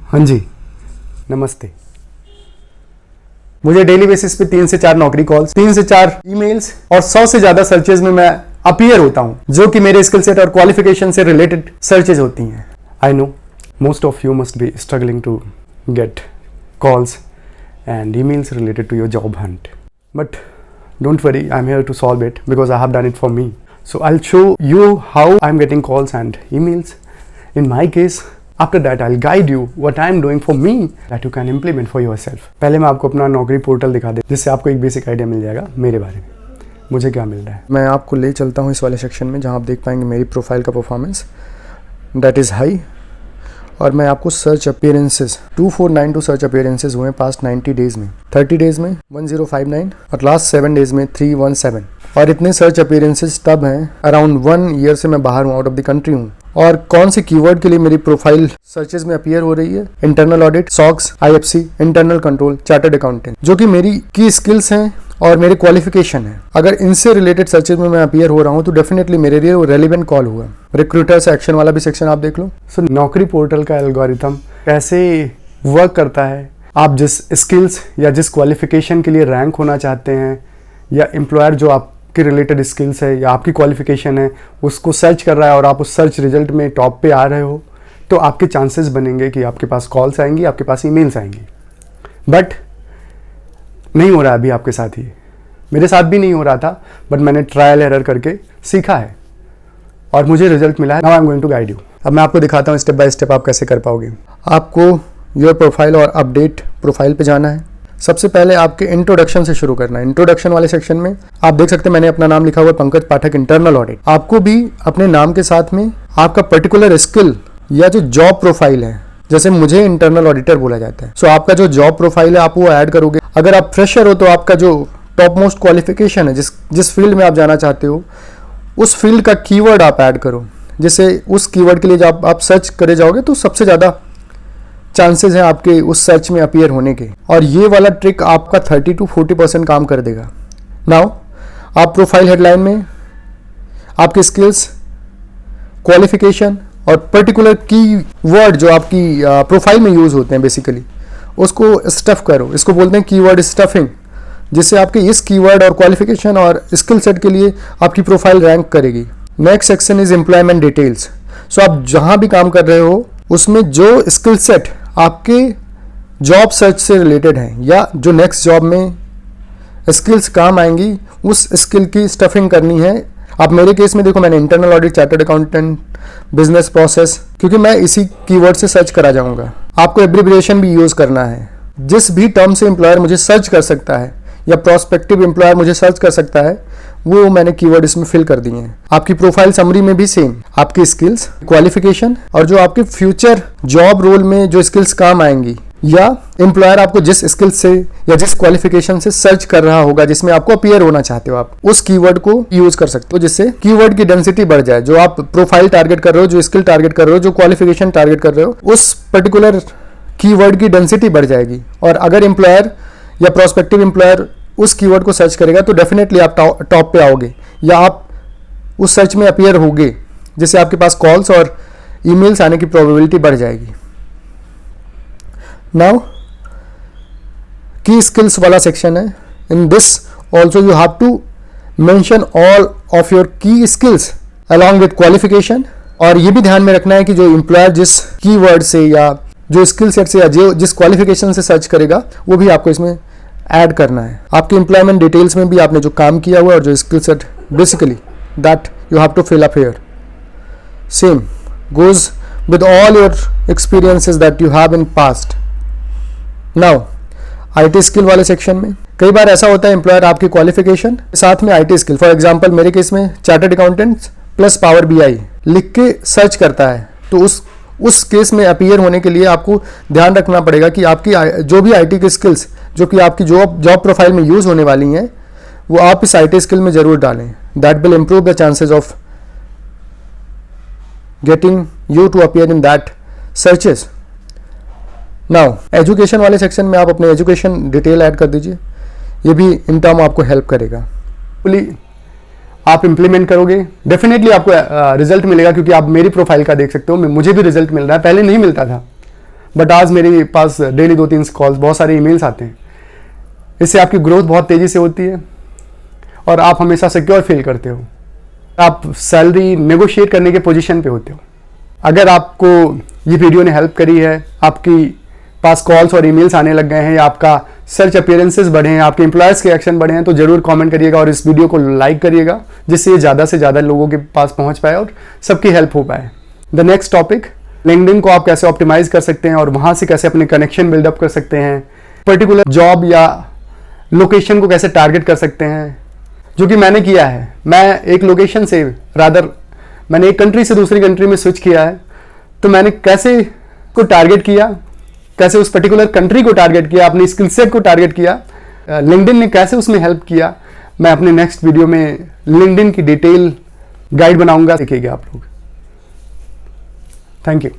हाँ जी, नमस्ते। मुझे डेली बेसिस पे 3 से 4 नौकरी कॉल्स, 3 से 4 ईमेल्स और 100 से ज्यादा सर्चेज में मैं अपीयर होता हूं, जो कि मेरे स्किल सेट और क्वालिफिकेशन से रिलेटेड सर्चेज होती हैं। I know most of you must be struggling to get calls and emails related to your job hunt, but don't worry, I'm here to solve it because I have done it for me. So I'll show you how I'm getting calls and emails in my case. After that I'll guide you what I'm doing for me that you can implement for yourself. पहले मैं आपको अपना नौकरी portal दिखा दे, जिससे आपको एक basic idea मिल जाएगा मेरे बारे में, मुझे क्या मिल रहा है। मैं आपको ले चलता हूँ इस वाले सेक्शन में जहाँ आप देख पाएंगे मेरी प्रोफाइल का परफॉर्मेंस दैट इज़ हाई, और मैं आपको सर्च अपीयरेंसेस 2492 सर्च अपीयरेंसेस हुए पास्ट 90 डेज में, 30 डेज में 1059 और लास्ट 7 डेज में 317। और इतने सर्च अपीयरेंसेस तब हैं अराउंड 1 ईयर से मैं बाहर हूँ, आउट ऑफ द कंट्री हूँ। और कौन से कीवर्ड के लिए मेरी प्रोफाइल सर्चेज में अपीयर हो रही है? Internal audit, socks, IFC, internal control, chartered accountant, जो कि मेरी की स्किल्स हैं और मेरे क्वालिफिकेशन है। अगर इनसे रिलेटेड सर्चेज में मैं अपीयर हो रहा हूँ तो डेफिनेटली मेरे लिए वो रेलिवेंट कॉल हुआ। रिक्रूटर से एक्शन वाला भी सेक्शन आप देख लो। सो नौकरी पोर्टल का एल्गोरिथम कैसे वर्क करता है, आप जिस स्किल्स या जिस क्वालिफिकेशन के लिए रैंक होना चाहते हैं, या एम्प्लॉयर जो आपके रिलेटेड स्किल्स है या आपकी क्वालिफिकेशन है उसको सर्च कर रहा है और आप उस सर्च रिजल्ट में टॉप पे आ रहे हो, तो आपके चांसेस बनेंगे कि आपके पास कॉल्स आएंगी, आपके पास ईमेल्स आएंगी। बट नहीं हो रहा अभी आपके साथ ही, मेरे साथ भी नहीं हो रहा था, बट मैंने ट्रायल एरर करके सीखा है और मुझे रिजल्ट मिला है। Now I am going to guide you. अब मैं आपको दिखाता हूँ स्टेप बाय स्टेप आप कैसे कर पाओगे। आपको योर प्रोफाइल और अपडेट प्रोफाइल पे जाना है। सबसे पहले आपके इंट्रोडक्शन से शुरू करना है। इंट्रोडक्शन वाले सेक्शन में आप देख सकते हैं मैंने अपना नाम लिखा हुआ है पंकज पाठक, इंटरनल ऑडिट। आपको भी अपने नाम के साथ में आपका पर्टिकुलर स्किल या जो जॉब प्रोफाइल है, जैसे मुझे इंटरनल ऑडिटर बोला जाता है, सो आपका जो जॉब प्रोफाइल है आप वो ऐड करोगे। अगर आप फ्रेशर हो तो आपका जो टॉप मोस्ट क्वालिफिकेशन है, जिस फील्ड में आप जाना चाहते हो उस फील्ड का कीवर्ड आप ऐड करो, जिससे उस कीवर्ड के लिए जब आप सर्च करे जाओगे तो सबसे ज़्यादा चांसेस हैं आपके उस सर्च में अपीयर होने के। और ये वाला ट्रिक आपका 30 to 40% काम कर देगा। नाउ आप प्रोफाइल हेडलाइन में आपके स्किल्स, क्वालिफिकेशन और पर्टिकुलर की वर्ड जो आपकी प्रोफाइल में यूज़ होते हैं बेसिकली उसको स्टफ करो। इसको बोलते हैं कीवर्ड स्टफिंग, जिससे आपके इस कीवर्ड और क्वालिफिकेशन और स्किल सेट के लिए आपकी प्रोफाइल रैंक करेगी। Next section is employment details. So आप जहाँ भी काम कर रहे हो उसमें जो स्किल सेट आपके जॉब सर्च से रिलेटेड हैं या जो नेक्स्ट जॉब में स्किल्स काम आएंगी उस स्किल की स्टफिंग करनी है। आप मेरे केस में देखो मैंने internal audit, chartered accountant, business process, क्योंकि मैं इसी कीवर्ड से सर्च करा जाऊंगा। आपको एब्रिविएशन भी यूज़ करना है। जिस भी टर्म से एम्प्लॉयर मुझे सर्च कर सकता है या प्रोस्पेक्टिव एम्प्लॉयर मुझे सर्च कर सकता है वो मैंने कीवर्ड इसमें फिल कर दिए हैं। आपकी प्रोफाइल समरी में भी सेम आपकी स्किल्स, क्वालिफिकेशन और जो आपके फ्यूचर जॉब रोल में जो स्किल्स काम आएंगी या एम्प्लॉयर आपको जिस स्किल से या जिस क्वालिफिकेशन से सर्च कर रहा होगा जिसमें आपको अपीयर होना चाहते हो आप उस कीवर्ड को यूज कर सकते हो, जिससे कीवर्ड की डेंसिटी बढ़ जाए। जो आप प्रोफाइल टारगेट कर रहे हो, जो स्किल टारगेट कर रहे हो, जो क्वालिफिकेशन टारगेट कर रहे हो, उस पर्टिकुलर कीवर्ड की डेंसिटी बढ़ जाएगी। और अगर एम्प्लॉयर या प्रोस्पेक्टिव एम्प्लॉयर उस कीवर्ड को सर्च करेगा तो डेफिनेटली आप टॉप पे आओगे या आप उस सर्च में अपीयर होगे, जिससे आपके पास कॉल्स और ईमेल्स आने की प्रोबेबिलिटी बढ़ जाएगी। नाउ की स्किल्स वाला सेक्शन है। In this also you have to mention all of your key skills along with qualification. और ये भी ध्यान में रखना है कि जो एम्प्लॉयर जिस कीवर्ड से या जो स्किल सेट से या जिस क्वालिफिकेशन से सर्च करेगा वो भी आपको इसमें ऐड करना है। आपके एम्प्लॉयमेंट डिटेल्स में भी आपने जो काम किया हुआ है और जो skill set basically that you have to fill up here. Same goes with all your experiences that you have in past. Now IT skill वाले सेक्शन में कई बार ऐसा होता है एम्प्लॉयर आपकी क्वालिफिकेशन साथ में आईटी स्किल, फॉर एग्जांपल मेरे केस में chartered accountant plus power BI लिख के सर्च करता है, तो उस केस में अपीयर होने के लिए आपको ध्यान रखना पड़ेगा कि आपकी जो भी आईटी की स्किल्स जो कि आपकी जॉब प्रोफाइल में यूज़ होने वाली हैं वो आप इस आईटी स्किल में ज़रूर डालें। That will improve the chances of getting you to appear in that searches. Now education वाले सेक्शन में आप अपने एजुकेशन डिटेल ऐड कर दीजिए, ये भी इन टर्म आपको हेल्प करेगा। आप इंप्लीमेंट करोगे डेफिनेटली आपको रिजल्ट मिलेगा, क्योंकि आप मेरी प्रोफाइल का देख सकते हो, मुझे भी रिजल्ट मिल रहा है, पहले नहीं मिलता था बट आज मेरे पास डेली 2-3 कॉल्स, बहुत सारे ईमेल्स आते हैं। इससे आपकी ग्रोथ बहुत तेज़ी से होती है और आप हमेशा सिक्योर फील करते हो। आप सैलरी नेगोशिएट करने के पोजीशन पे होते हो। अगर आपको ये वीडियो ने हेल्प करी है, आपकी पास कॉल्स और ईमेल्स आने लग गए हैं, या आपका सर्च अपीयरेंसेस बढ़े हैं, आपके एम्प्लॉयर्स के एक्शन बढ़े हैं, तो जरूर कमेंट करिएगा और इस वीडियो को लाइक करिएगा, जिससे ये ज़्यादा से ज़्यादा लोगों के पास पहुंच पाए और सबकी हेल्प हो पाए। द नेक्स्ट टॉपिक, लिंक्डइन को आप कैसे ऑप्टिमाइज कर सकते हैं और वहाँ से कैसे अपने कनेक्शन बिल्डअप कर सकते हैं, पर्टिकुलर जॉब या लोकेशन को कैसे टारगेट कर सकते हैं, जो कि मैंने किया है। मैं एक लोकेशन से मैंने एक कंट्री से दूसरी कंट्री में स्विच किया है, तो मैंने कैसे को टारगेट किया, कैसे उस पर्टिकुलर कंट्री को टारगेट किया, अपनी स्किल सेट को टारगेट किया, लिंक्डइन ने कैसे उसमें हेल्प किया, मैं अपने नेक्स्ट वीडियो में लिंक्डइन की डिटेल गाइड बनाऊंगा, देखिएगा आप लोग। Thank you.